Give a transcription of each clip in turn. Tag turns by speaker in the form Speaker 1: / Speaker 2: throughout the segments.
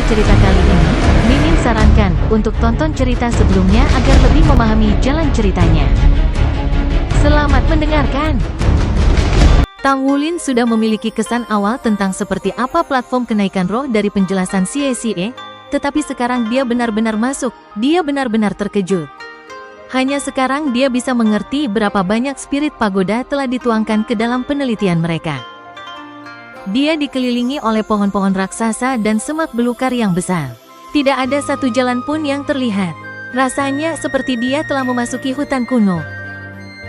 Speaker 1: cerita kali ini, Mimin sarankan untuk tonton cerita sebelumnya agar lebih memahami jalan ceritanya. Selamat mendengarkan. Tang Wulin sudah memiliki kesan awal tentang seperti apa platform kenaikan roh dari penjelasan Xie, tetapi sekarang dia benar-benar masuk, dia benar-benar terkejut. Hanya sekarang dia bisa mengerti berapa banyak spirit pagoda telah dituangkan ke dalam penelitian mereka. Dia dikelilingi oleh pohon-pohon raksasa dan semak belukar yang besar. Tidak ada satu jalan pun yang terlihat. Rasanya seperti dia telah memasuki hutan kuno.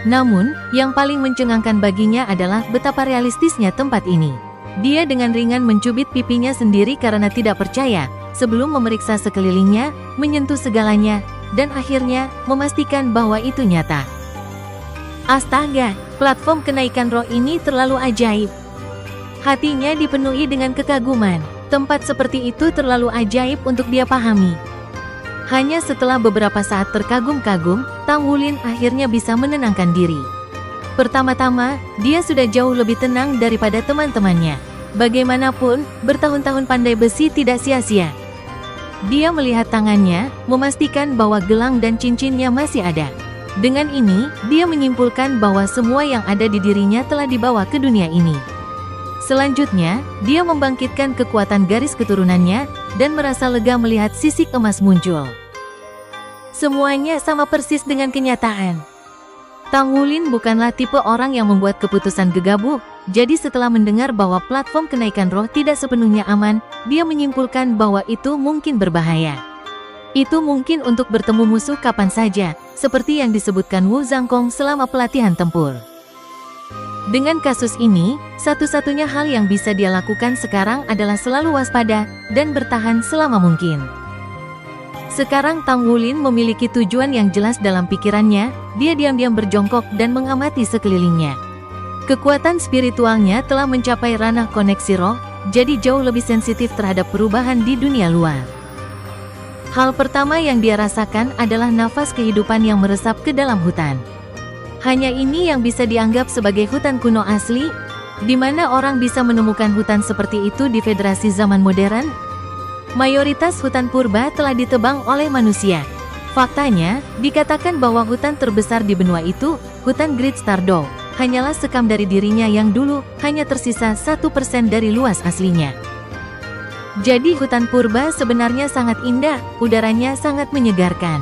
Speaker 1: Namun, yang paling mencengangkan baginya adalah betapa realistisnya tempat ini. Dia dengan ringan mencubit pipinya sendiri karena tidak percaya, sebelum memeriksa sekelilingnya, menyentuh segalanya, dan akhirnya memastikan bahwa itu nyata. Astaga, platform kenaikan roh ini terlalu ajaib. Hatinya dipenuhi dengan kekaguman. Tempat seperti itu terlalu ajaib untuk dia pahami. Hanya setelah beberapa saat terkagum-kagum, Tang Wulin akhirnya bisa menenangkan diri. Pertama-tama, dia sudah jauh lebih tenang daripada teman-temannya. Bagaimanapun, bertahun-tahun pandai besi tidak sia-sia. Dia melihat tangannya, memastikan bahwa gelang dan cincinnya masih ada. Dengan ini, dia menyimpulkan bahwa semua yang ada di dirinya telah dibawa ke dunia ini. Selanjutnya, dia membangkitkan kekuatan garis keturunannya, dan merasa lega melihat sisik emas muncul. Semuanya sama persis dengan kenyataan. Tang Wulin bukanlah tipe orang yang membuat keputusan gegabah, jadi setelah mendengar bahwa platform kenaikan roh tidak sepenuhnya aman, dia menyimpulkan bahwa itu mungkin berbahaya. Itu mungkin untuk bertemu musuh kapan saja, seperti yang disebutkan Wu Zhangkong selama pelatihan tempur. Dengan kasus ini, satu-satunya hal yang bisa dia lakukan sekarang adalah selalu waspada dan bertahan selama mungkin. Sekarang Tang Wulin memiliki tujuan yang jelas dalam pikirannya, dia diam-diam berjongkok dan mengamati sekelilingnya. Kekuatan spiritualnya telah mencapai ranah koneksi roh, jadi jauh lebih sensitif terhadap perubahan di dunia luar. Hal pertama yang dia rasakan adalah nafas kehidupan yang meresap ke dalam hutan. Hanya ini yang bisa dianggap sebagai hutan kuno asli, di mana orang bisa menemukan hutan seperti itu di federasi zaman modern. Mayoritas hutan purba telah ditebang oleh manusia. Faktanya, dikatakan bahwa hutan terbesar di benua itu, hutan Great Stardow, hanyalah sekam dari dirinya yang dulu hanya tersisa 1% dari luas aslinya. Jadi hutan purba sebenarnya sangat indah, udaranya sangat menyegarkan.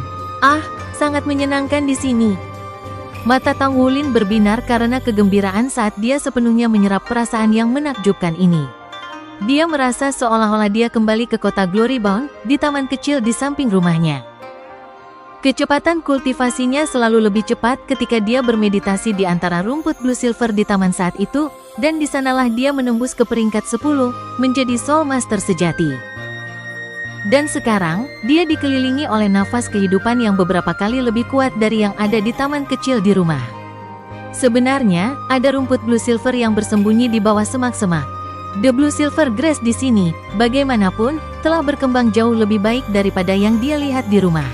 Speaker 1: Sangat menyenangkan di sini. Mata Tang Wulin berbinar karena kegembiraan saat dia sepenuhnya menyerap perasaan yang menakjubkan ini. Dia merasa seolah-olah dia kembali ke kota Glorybound, di taman kecil di samping rumahnya. Kecepatan kultivasinya selalu lebih cepat ketika dia bermeditasi di antara rumput blue silver di taman saat itu, dan di sanalah dia menembus ke peringkat 10, menjadi Soul Master sejati. Dan sekarang, dia dikelilingi oleh nafas kehidupan yang beberapa kali lebih kuat dari yang ada di taman kecil di rumah. Sebenarnya, ada rumput blue silver yang bersembunyi di bawah semak-semak. The Blue Silver Grass di sini, bagaimanapun, telah berkembang jauh lebih baik daripada yang dia lihat di rumah.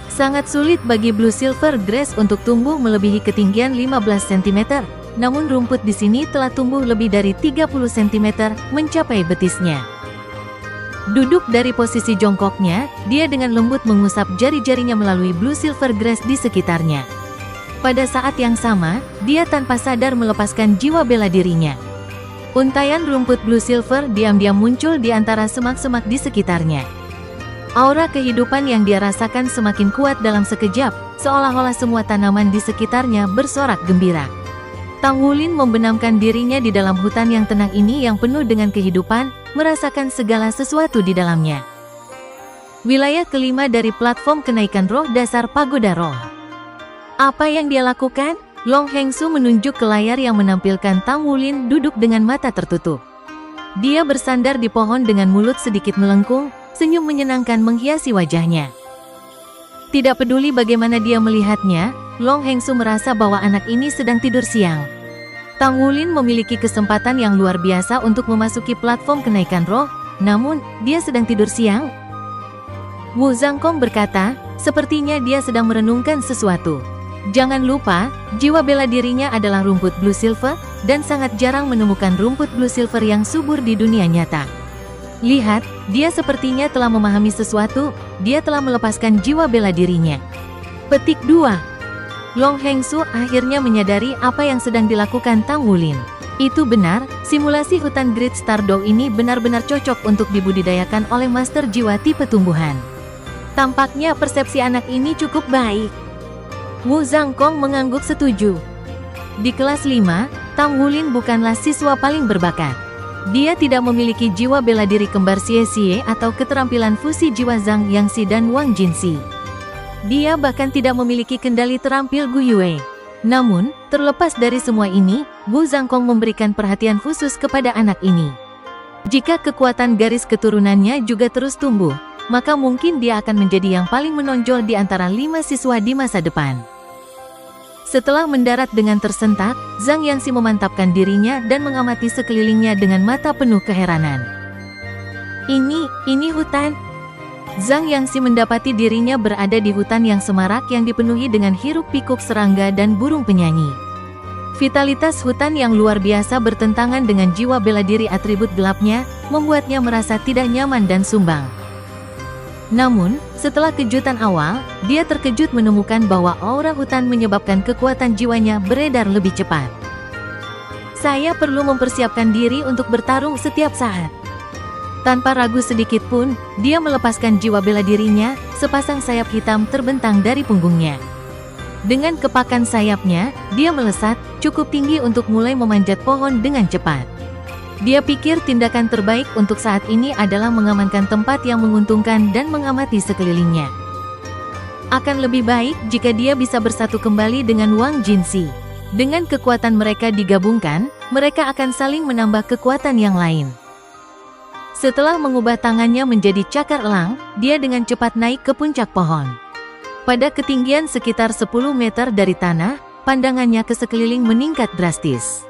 Speaker 1: Sangat sulit bagi Blue Silver Grass untuk tumbuh melebihi ketinggian 15 cm, namun rumput di sini telah tumbuh lebih dari 30 cm, mencapai betisnya. Duduk dari posisi jongkoknya, dia dengan lembut mengusap jari-jarinya melalui blue silver grass di sekitarnya. Pada saat yang sama, dia tanpa sadar melepaskan jiwa bela dirinya. Untaian rumput blue silver diam-diam muncul di antara semak-semak di sekitarnya. Aura kehidupan yang dia rasakan semakin kuat dalam sekejap, seolah-olah semua tanaman di sekitarnya bersorak gembira. Tang Wulin membenamkan dirinya di dalam hutan yang tenang ini yang penuh dengan kehidupan, merasakan segala sesuatu di dalamnya. Wilayah kelima dari platform kenaikan roh dasar pagoda roh. Apa yang dia lakukan? Long Hengsu menunjuk ke layar yang menampilkan Tang Wulin duduk dengan mata tertutup. Dia bersandar di pohon dengan mulut sedikit melengkung, senyum menyenangkan menghiasi wajahnya. Tidak peduli bagaimana dia melihatnya, Long Hengsu merasa bahwa anak ini sedang tidur siang. Tang Wulin memiliki kesempatan yang luar biasa untuk memasuki platform kenaikan roh, namun, dia sedang tidur siang? Wu Zhangkong berkata, sepertinya dia sedang merenungkan sesuatu. Jangan lupa, jiwa bela dirinya adalah rumput blue silver, dan sangat jarang menemukan rumput blue silver yang subur di dunia nyata. Lihat, dia sepertinya telah memahami sesuatu, dia telah melepaskan jiwa bela dirinya. Petik 2. Long Hengsu akhirnya menyadari apa yang sedang dilakukan Tang Wulin. Itu benar, simulasi hutan Great Stardow ini benar-benar cocok untuk dibudidayakan oleh master jiwa tipe tumbuhan. Tampaknya persepsi anak ini cukup baik. Wu Zhangkong mengangguk setuju. Di kelas 5, Tang Wulin bukanlah siswa paling berbakat. Dia tidak memiliki jiwa bela diri kembar Xie atau keterampilan fusi jiwa Zhang Yangxi dan Wang Jinxi. Dia bahkan tidak memiliki kendali terampil Gu Yue. Namun, terlepas dari semua ini, Wu Zhangkong memberikan perhatian khusus kepada anak ini. Jika kekuatan garis keturunannya juga terus tumbuh, maka mungkin dia akan menjadi yang paling menonjol di antara 5 siswa di masa depan. Setelah mendarat dengan tersentak, Zhang Yangxi memantapkan dirinya dan mengamati sekelilingnya dengan mata penuh keheranan. Ini hutan. Zhang Yangxi mendapati dirinya berada di hutan yang semarak yang dipenuhi dengan hiruk-pikuk serangga dan burung penyanyi. Vitalitas hutan yang luar biasa bertentangan dengan jiwa bela diri atribut gelapnya, membuatnya merasa tidak nyaman dan sumbang. Namun, setelah kejutan awal, dia terkejut menemukan bahwa aura hutan menyebabkan kekuatan jiwanya beredar lebih cepat. Saya perlu mempersiapkan diri untuk bertarung setiap saat. Tanpa ragu sedikit pun, dia melepaskan jiwa bela dirinya, sepasang sayap hitam terbentang dari punggungnya. Dengan kepakan sayapnya, dia melesat, cukup tinggi untuk mulai memanjat pohon dengan cepat. Dia pikir tindakan terbaik untuk saat ini adalah mengamankan tempat yang menguntungkan dan mengamati sekelilingnya. Akan lebih baik jika dia bisa bersatu kembali dengan Wang Jinxi. Dengan kekuatan mereka digabungkan, mereka akan saling menambah kekuatan yang lain. Setelah mengubah tangannya menjadi cakar elang, dia dengan cepat naik ke puncak pohon. Pada ketinggian sekitar 10 meter dari tanah, pandangannya ke sekeliling meningkat drastis.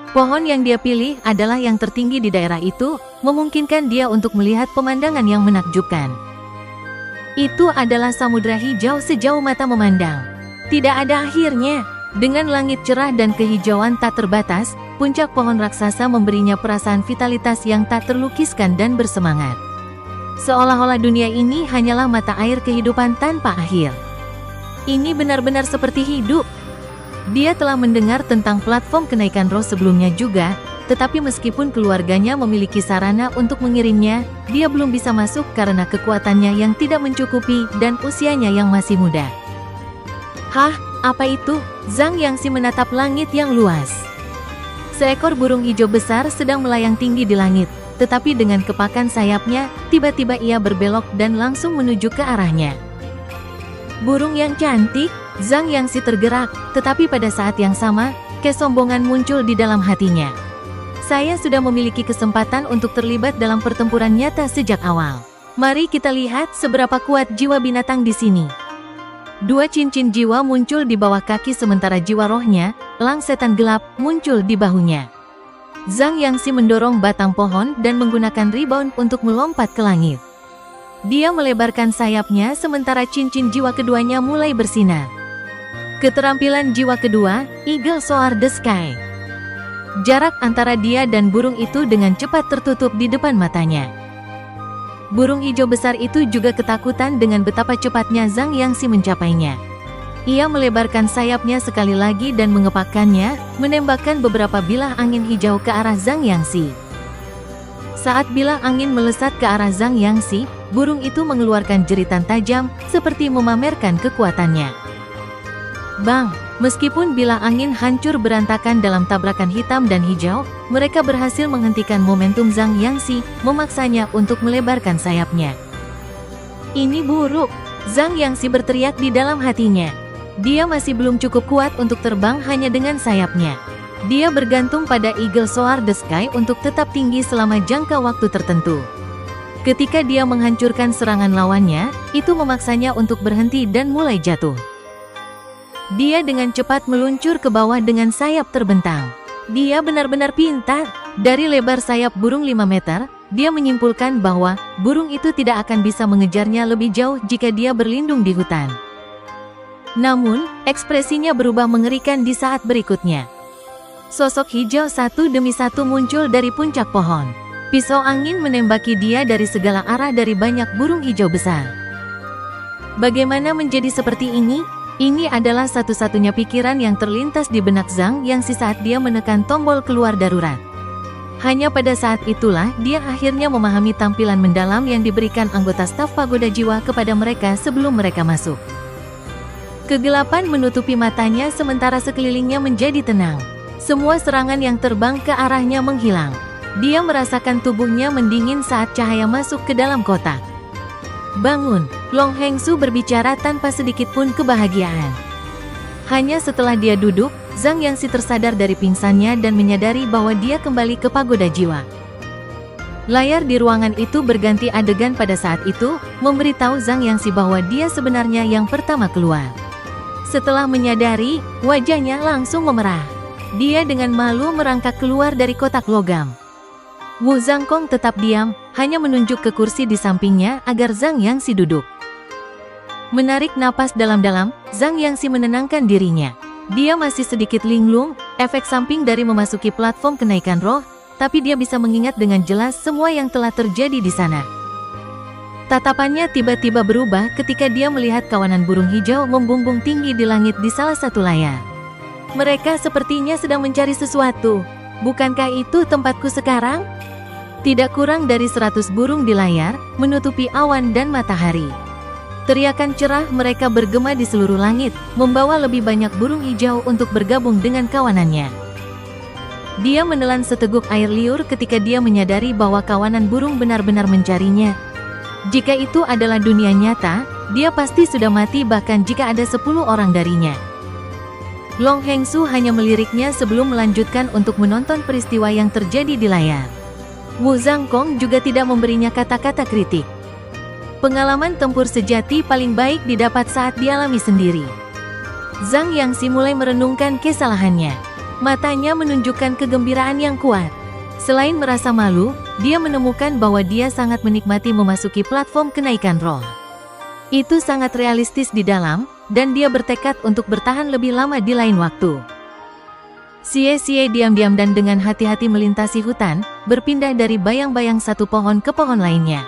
Speaker 1: Pohon yang dia pilih adalah yang tertinggi di daerah itu, memungkinkan dia untuk melihat pemandangan yang menakjubkan. Itu adalah samudera hijau sejauh mata memandang. Tidak ada akhirnya. Dengan langit cerah dan kehijauan tak terbatas, puncak pohon raksasa memberinya perasaan vitalitas yang tak terlukiskan dan bersemangat. Seolah-olah dunia ini hanyalah mata air kehidupan tanpa akhir. Ini benar-benar seperti hidup. Dia telah mendengar tentang platform kenaikan roh sebelumnya juga, tetapi meskipun keluarganya memiliki sarana untuk mengirimnya, dia belum bisa masuk karena kekuatannya yang tidak mencukupi dan usianya yang masih muda. Hah, apa itu? Zhang Yangxi menatap langit yang luas. Seekor burung hijau besar sedang melayang tinggi di langit, tetapi dengan kepakan sayapnya, tiba-tiba ia berbelok dan langsung menuju ke arahnya. Burung yang cantik, Zhang Yangxi tergerak, tetapi pada saat yang sama, kesombongan muncul di dalam hatinya. Saya sudah memiliki kesempatan untuk terlibat dalam pertempuran nyata sejak awal. Mari kita lihat seberapa kuat jiwa binatang di sini. 2 cincin jiwa muncul di bawah kaki sementara jiwa rohnya, elang setan gelap, muncul di bahunya. Zhang Yangxi mendorong batang pohon dan menggunakan rebound untuk melompat ke langit. Dia melebarkan sayapnya sementara cincin jiwa keduanya mulai bersinar. Keterampilan jiwa kedua, Eagle Soar the Sky. Jarak antara dia dan burung itu dengan cepat tertutup di depan matanya. Burung hijau besar itu juga ketakutan dengan betapa cepatnya Zhang Yangxi mencapainya. Ia melebarkan sayapnya sekali lagi dan mengepakkannya, menembakkan beberapa bilah angin hijau ke arah Zhang Yangxi. Saat bilah angin melesat ke arah Zhang Yangxi, burung itu mengeluarkan jeritan tajam, seperti memamerkan kekuatannya. Bang! Meskipun bilah angin hancur berantakan dalam tabrakan hitam dan hijau, mereka berhasil menghentikan momentum Zhang Yangxi, memaksanya untuk melebarkan sayapnya. Ini buruk! Zhang Yangxi berteriak di dalam hatinya. Dia masih belum cukup kuat untuk terbang hanya dengan sayapnya. Dia bergantung pada Eagle Soar the Sky untuk tetap tinggi selama jangka waktu tertentu. Ketika dia menghancurkan serangan lawannya, itu memaksanya untuk berhenti dan mulai jatuh. Dia dengan cepat meluncur ke bawah dengan sayap terbentang. Dia benar-benar pintar. Dari lebar sayap burung 5 meter, dia menyimpulkan bahwa burung itu tidak akan bisa mengejarnya lebih jauh jika dia berlindung di hutan. Namun, ekspresinya berubah mengerikan di saat berikutnya. Sosok hijau satu demi satu muncul dari puncak pohon. Pisau angin menembaki dia dari segala arah dari banyak burung hijau besar. Bagaimana menjadi seperti ini? Ini adalah satu-satunya pikiran yang terlintas di benak Zhang Yangxi saat dia menekan tombol keluar darurat. Hanya pada saat itulah dia akhirnya memahami tampilan mendalam yang diberikan anggota staf Pagoda Jiwa kepada mereka sebelum mereka masuk. Kegelapan menutupi matanya sementara sekelilingnya menjadi tenang. Semua serangan yang terbang ke arahnya menghilang. Dia merasakan tubuhnya mendingin saat cahaya masuk ke dalam kotak. "Bangun," Long Hengsu berbicara tanpa sedikit pun kebahagiaan. Hanya setelah dia duduk, Zhang Yangxi tersadar dari pingsannya dan menyadari bahwa dia kembali ke Pagoda Jiwa. Layar di ruangan itu berganti adegan pada saat itu, memberitahu Zhang Yangxi bahwa dia sebenarnya yang pertama keluar. Setelah menyadari, wajahnya langsung memerah. Dia dengan malu merangkak keluar dari kotak logam. Wu Zhangkong tetap diam, hanya menunjuk ke kursi di sampingnya agar Zhang Yangxi duduk. Menarik napas dalam-dalam, Zhang Yangxi menenangkan dirinya. Dia masih sedikit linglung, efek samping dari memasuki platform kenaikan roh, tapi dia bisa mengingat dengan jelas semua yang telah terjadi di sana. Tatapannya tiba-tiba berubah ketika dia melihat kawanan burung hijau membumbung tinggi di langit di salah satu layar. Mereka sepertinya sedang mencari sesuatu. Bukankah itu tempatku sekarang? Tidak kurang dari 100 burung di layar, menutupi awan dan matahari. Teriakan cerah mereka bergema di seluruh langit, membawa lebih banyak burung hijau untuk bergabung dengan kawanannya. Dia menelan seteguk air liur ketika dia menyadari bahwa kawanan burung benar-benar mencarinya. Jika itu adalah dunia nyata, dia pasti sudah mati bahkan jika ada 10 orang darinya. Long Hengsu hanya meliriknya sebelum melanjutkan untuk menonton peristiwa yang terjadi di layar. Wu Zhangkong juga tidak memberinya kata-kata kritik. Pengalaman tempur sejati paling baik didapat saat dialami sendiri. Zhang Yangxi mulai merenungkan kesalahannya. Matanya menunjukkan kegembiraan yang kuat. Selain merasa malu, dia menemukan bahwa dia sangat menikmati memasuki platform kenaikan roh. Itu sangat realistis di dalam, dan dia bertekad untuk bertahan lebih lama di lain waktu. Xie diam-diam dan dengan hati-hati melintasi hutan, berpindah dari bayang-bayang satu pohon ke pohon lainnya.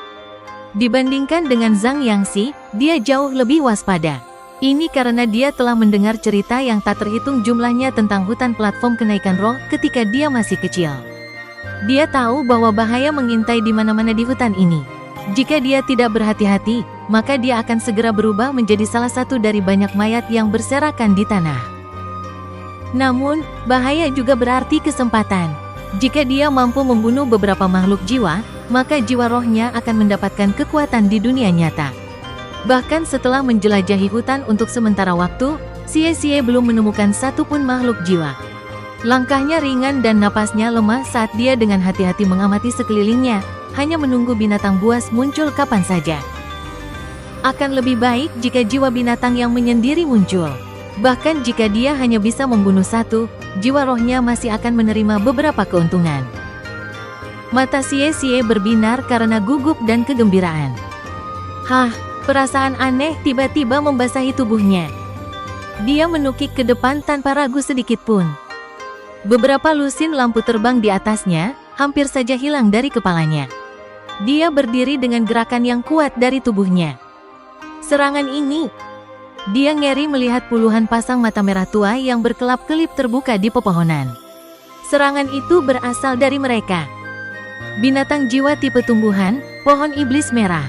Speaker 1: Dibandingkan dengan Zhang Yangxi, dia jauh lebih waspada. Ini karena dia telah mendengar cerita yang tak terhitung jumlahnya tentang hutan platform kenaikan roh ketika dia masih kecil. Dia tahu bahwa bahaya mengintai di mana-mana di hutan ini. Jika dia tidak berhati-hati, maka dia akan segera berubah menjadi salah satu dari banyak mayat yang berserakan di tanah. Namun, bahaya juga berarti kesempatan. Jika dia mampu membunuh beberapa makhluk jiwa, maka jiwa rohnya akan mendapatkan kekuatan di dunia nyata. Bahkan setelah menjelajahi hutan untuk sementara waktu, Xie belum menemukan satupun makhluk jiwa. Langkahnya ringan dan napasnya lemah saat dia dengan hati-hati mengamati sekelilingnya, hanya menunggu binatang buas muncul kapan saja. Akan lebih baik jika jiwa binatang yang menyendiri muncul. Bahkan jika dia hanya bisa membunuh satu, jiwa rohnya masih akan menerima beberapa keuntungan. Mata Xie berbinar karena gugup dan kegembiraan. Perasaan aneh tiba-tiba membasahi tubuhnya. Dia menukik ke depan tanpa ragu sedikit pun. Beberapa lusin lampu terbang di atasnya, hampir saja hilang dari kepalanya. Dia berdiri dengan gerakan yang kuat dari tubuhnya. Serangan ini, dia ngeri melihat puluhan pasang mata merah tua yang berkelap-kelip terbuka di pepohonan. Serangan itu berasal dari mereka. Binatang jiwa tipe tumbuhan, pohon iblis merah.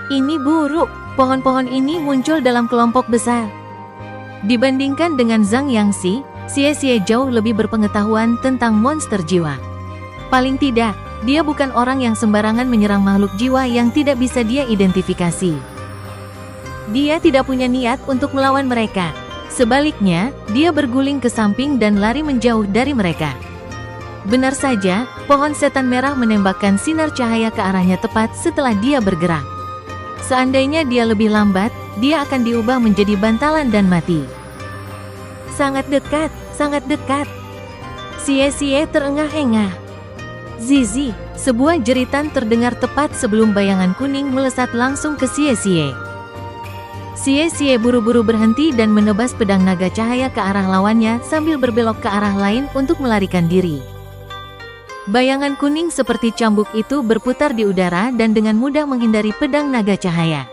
Speaker 1: Ini buruk, pohon-pohon ini muncul dalam kelompok besar. Dibandingkan dengan Zhang Yangxi, Xie jauh lebih berpengetahuan tentang monster jiwa. Paling tidak, dia bukan orang yang sembarangan menyerang makhluk jiwa yang tidak bisa dia identifikasi. Dia tidak punya niat untuk melawan mereka. Sebaliknya, dia berguling ke samping dan lari menjauh dari mereka. Benar saja, pohon setan merah menembakkan sinar cahaya ke arahnya tepat setelah dia bergerak. Seandainya dia lebih lambat, dia akan diubah menjadi bantalan dan mati. Sangat dekat, sangat dekat. Xie terengah-engah. Zizi, sebuah jeritan terdengar tepat sebelum bayangan kuning melesat langsung ke Xie. Xie buru-buru berhenti dan menebas pedang naga cahaya ke arah lawannya sambil berbelok ke arah lain untuk melarikan diri. Bayangan kuning seperti cambuk itu berputar di udara dan dengan mudah menghindari pedang naga cahaya.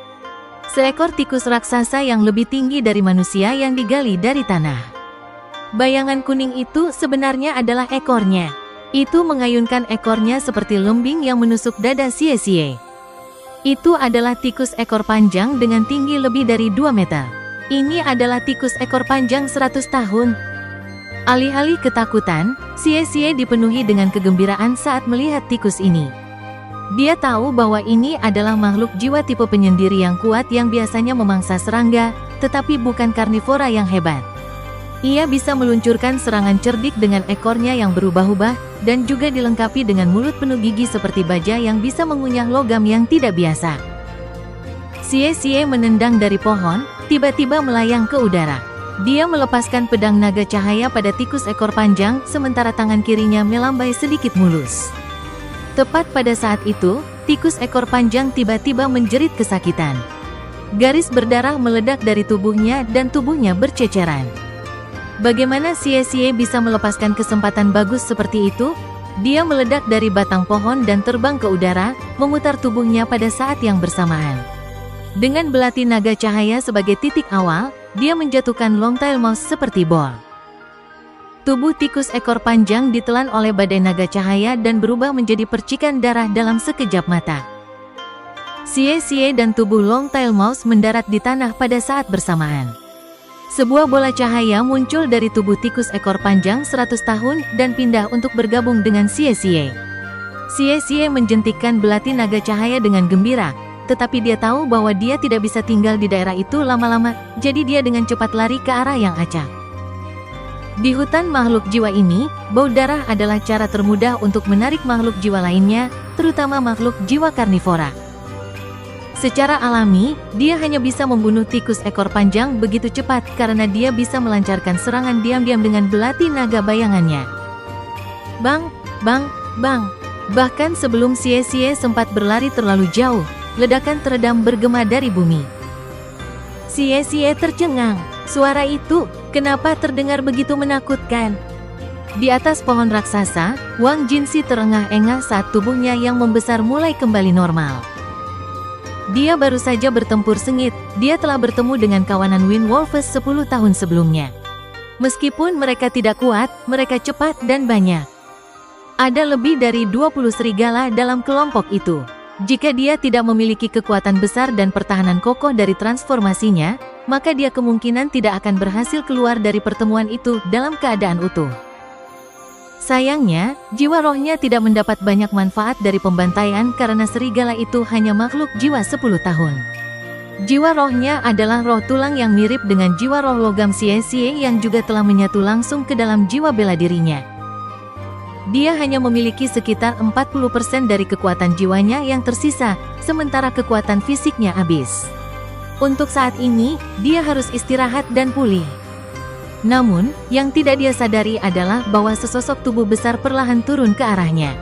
Speaker 1: Seekor tikus raksasa yang lebih tinggi dari manusia yang digali dari tanah. Bayangan kuning itu sebenarnya adalah ekornya. Itu mengayunkan ekornya seperti lembing yang menusuk dada Xie. Itu adalah tikus ekor panjang dengan tinggi lebih dari 2 meter. Ini adalah tikus ekor panjang 100 tahun. Alih-alih ketakutan, Xie dipenuhi dengan kegembiraan saat melihat tikus ini. Dia tahu bahwa ini adalah makhluk jiwa tipe penyendiri yang kuat yang biasanya memangsa serangga, tetapi bukan karnivora yang hebat. Ia bisa meluncurkan serangan cerdik dengan ekornya yang berubah-ubah, dan juga dilengkapi dengan mulut penuh gigi seperti baja yang bisa mengunyah logam yang tidak biasa. Xie menendang dari pohon, tiba-tiba melayang ke udara. Dia melepaskan pedang naga cahaya pada tikus ekor panjang, sementara tangan kirinya melambai sedikit mulus. Tepat pada saat itu, tikus ekor panjang tiba-tiba menjerit kesakitan. Garis berdarah meledak dari tubuhnya dan tubuhnya berceceran. Bagaimana Xie bisa melepaskan kesempatan bagus seperti itu? Dia meledak dari batang pohon dan terbang ke udara, memutar tubuhnya pada saat yang bersamaan. Dengan belati naga cahaya sebagai titik awal, dia menjatuhkan Longtail Mouse seperti bol. Tubuh tikus ekor panjang ditelan oleh badai naga cahaya dan berubah menjadi percikan darah dalam sekejap mata. Xie dan tubuh Longtail Mouse mendarat di tanah pada saat bersamaan. Sebuah bola cahaya muncul dari tubuh tikus ekor panjang 100 tahun dan pindah untuk bergabung dengan Xie. Xie menjentikkan belati naga cahaya dengan gembira. Tetapi dia tahu bahwa dia tidak bisa tinggal di daerah itu lama-lama, jadi dia dengan cepat lari ke arah yang acak. Di hutan makhluk jiwa ini, bau darah adalah cara termudah untuk menarik makhluk jiwa lainnya, terutama makhluk jiwa karnivora. Secara alami, dia hanya bisa membunuh tikus ekor panjang begitu cepat karena dia bisa melancarkan serangan diam-diam dengan belati naga bayangannya. Bang, bang, bang. Bahkan sebelum Xie sempat berlari terlalu jauh, ledakan teredam bergema dari bumi. Xie tercengang. Suara itu, kenapa terdengar begitu menakutkan? Di atas pohon raksasa, Wang Jinxi terengah-engah saat tubuhnya yang membesar mulai kembali normal. Dia baru saja bertempur sengit, dia telah bertemu dengan kawanan Wind Wolves 10 tahun sebelumnya. Meskipun mereka tidak kuat, mereka cepat dan banyak. Ada lebih dari 20 serigala dalam kelompok itu. Jika dia tidak memiliki kekuatan besar dan pertahanan kokoh dari transformasinya, maka dia kemungkinan tidak akan berhasil keluar dari pertemuan itu dalam keadaan utuh. Sayangnya, jiwa rohnya tidak mendapat banyak manfaat dari pembantaian karena serigala itu hanya makhluk jiwa 10 tahun. Jiwa rohnya adalah roh tulang yang mirip dengan jiwa roh logam Xie yang juga telah menyatu langsung ke dalam jiwa bela dirinya. Dia hanya memiliki sekitar 40% dari kekuatan jiwanya yang tersisa, sementara kekuatan fisiknya habis. Untuk saat ini, dia harus istirahat dan pulih. Namun, yang tidak dia sadari adalah bahwa sesosok tubuh besar perlahan turun ke arahnya.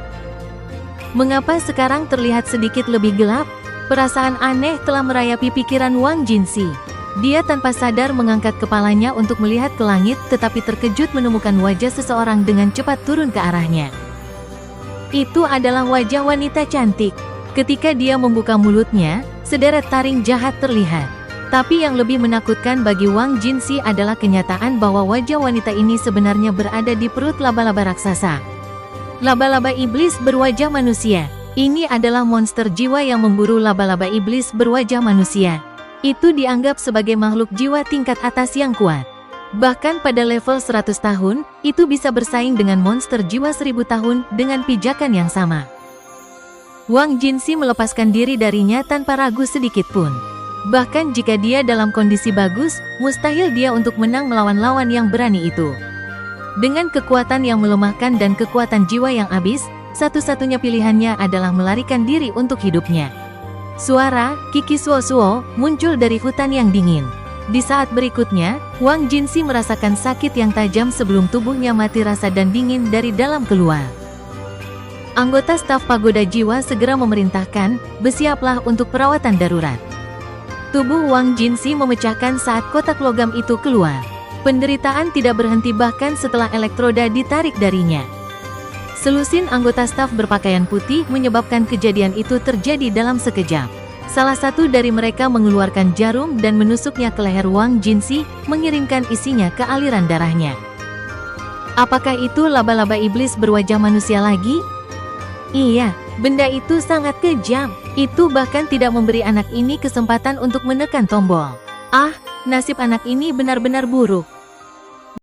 Speaker 1: Mengapa sekarang terlihat sedikit lebih gelap? Perasaan aneh telah merayapi pikiran Wang Jinxi. Dia tanpa sadar mengangkat kepalanya untuk melihat ke langit, tetapi terkejut menemukan wajah seseorang dengan cepat turun ke arahnya. Itu adalah wajah wanita cantik. Ketika dia membuka mulutnya, sederet taring jahat terlihat. Tapi yang lebih menakutkan bagi Wang Jinxi adalah kenyataan bahwa wajah wanita ini sebenarnya berada di perut laba-laba raksasa. Laba-laba iblis berwajah manusia. Ini adalah monster jiwa yang memburu laba-laba iblis berwajah manusia. Itu dianggap sebagai makhluk jiwa tingkat atas yang kuat. Bahkan pada level 100 tahun, itu bisa bersaing dengan monster jiwa 1000 tahun dengan pijakan yang sama. Wang Jinxi melepaskan diri darinya tanpa ragu sedikit pun. Bahkan jika dia dalam kondisi bagus, mustahil dia untuk menang melawan lawan yang berani itu. Dengan kekuatan yang melemahkan dan kekuatan jiwa yang habis, satu-satunya pilihannya adalah melarikan diri untuk hidupnya. Suara Kiki Suo muncul dari hutan yang dingin. Di saat berikutnya, Wang Jinxi merasakan sakit yang tajam sebelum tubuhnya mati rasa dan dingin dari dalam keluar. Anggota staf pagoda jiwa segera memerintahkan, bersiaplah untuk perawatan darurat. Tubuh Wang Jinxi memecahkan saat kotak logam itu keluar. Penderitaan tidak berhenti bahkan setelah elektroda ditarik darinya. Selusin anggota staf berpakaian putih menyebabkan kejadian itu terjadi dalam sekejap. Salah satu dari mereka mengeluarkan jarum dan menusuknya ke leher Wang Jinsi, mengirimkan isinya ke aliran darahnya. Apakah itu laba-laba iblis berwajah manusia lagi? Iya, benda itu sangat kejam. Itu bahkan tidak memberi anak ini kesempatan untuk menekan tombol. Ah, nasib anak ini benar-benar buruk.